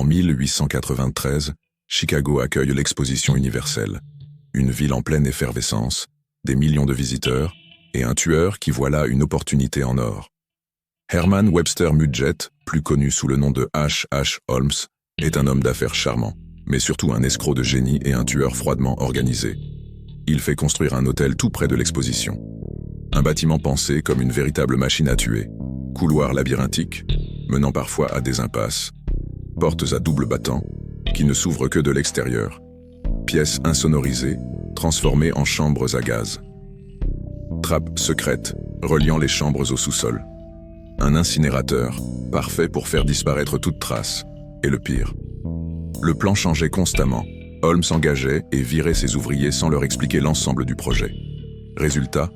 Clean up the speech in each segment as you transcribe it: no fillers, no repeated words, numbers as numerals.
En 1893, Chicago accueille l'exposition universelle. Une ville en pleine effervescence, des millions de visiteurs, et un tueur qui voit là une opportunité en or. Herman Webster Mudgett, plus connu sous le nom de H.H. Holmes, est un homme d'affaires charmant, mais surtout un escroc de génie et un tueur froidement organisé. Il fait construire un hôtel tout près de l'exposition. Un bâtiment pensé comme une véritable machine à tuer. Couloirs labyrinthiques, menant parfois à des impasses. Portes à double battant, qui ne s'ouvrent que de l'extérieur. Pièces insonorisées, transformées en chambres à gaz. Trappes secrètes, reliant les chambres au sous-sol. Un incinérateur, parfait pour faire disparaître toute trace. Et le pire. Le plan changeait constamment. Holmes engageait et virait ses ouvriers sans leur expliquer l'ensemble du projet. Résultat,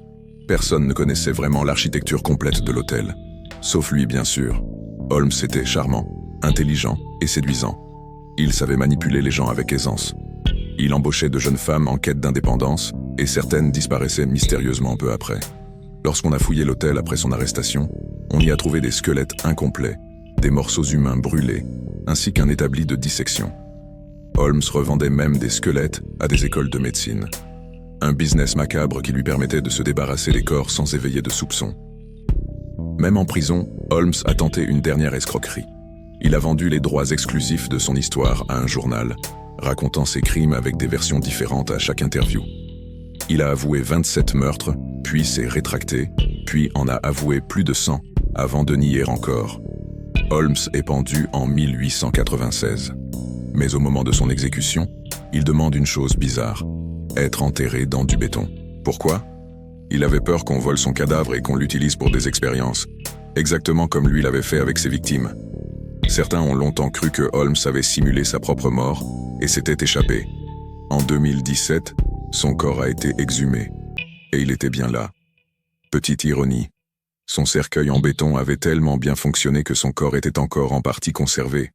personne ne connaissait vraiment l'architecture complète de l'hôtel. Sauf lui, bien sûr. Holmes était charmant, intelligent et séduisant. Il savait manipuler les gens avec aisance. Il embauchait de jeunes femmes en quête d'indépendance, et certaines disparaissaient mystérieusement peu après. Lorsqu'on a fouillé l'hôtel après son arrestation, on y a trouvé des squelettes incomplets, des morceaux humains brûlés, ainsi qu'un établi de dissection. Holmes revendait même des squelettes à des écoles de médecine. Un business macabre qui lui permettait de se débarrasser des corps sans éveiller de soupçons. Même en prison, Holmes a tenté une dernière escroquerie. Il a vendu les droits exclusifs de son histoire à un journal, racontant ses crimes avec des versions différentes à chaque interview. Il a avoué 27 meurtres, puis s'est rétracté, puis en a avoué plus de 100, avant de nier encore. Holmes est pendu en 1896. Mais au moment de son exécution, il demande une chose bizarre, être enterré dans du béton. Pourquoi? Il avait peur qu'on vole son cadavre et qu'on l'utilise pour des expériences, exactement comme lui l'avait fait avec ses victimes. Certains ont longtemps cru que Holmes avait simulé sa propre mort et s'était échappé. En 2017, son corps a été exhumé, et il était bien là. Petite ironie, son cercueil en béton avait tellement bien fonctionné que son corps était encore en partie conservé.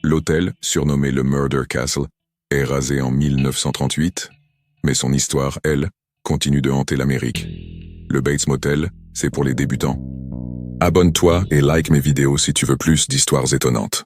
L'hôtel, surnommé le Murder Castle, est rasé en 1938, mais son histoire, elle, continue de hanter l'Amérique. Le Bates Motel, c'est pour les débutants. Abonne-toi et like mes vidéos si tu veux plus d'histoires étonnantes.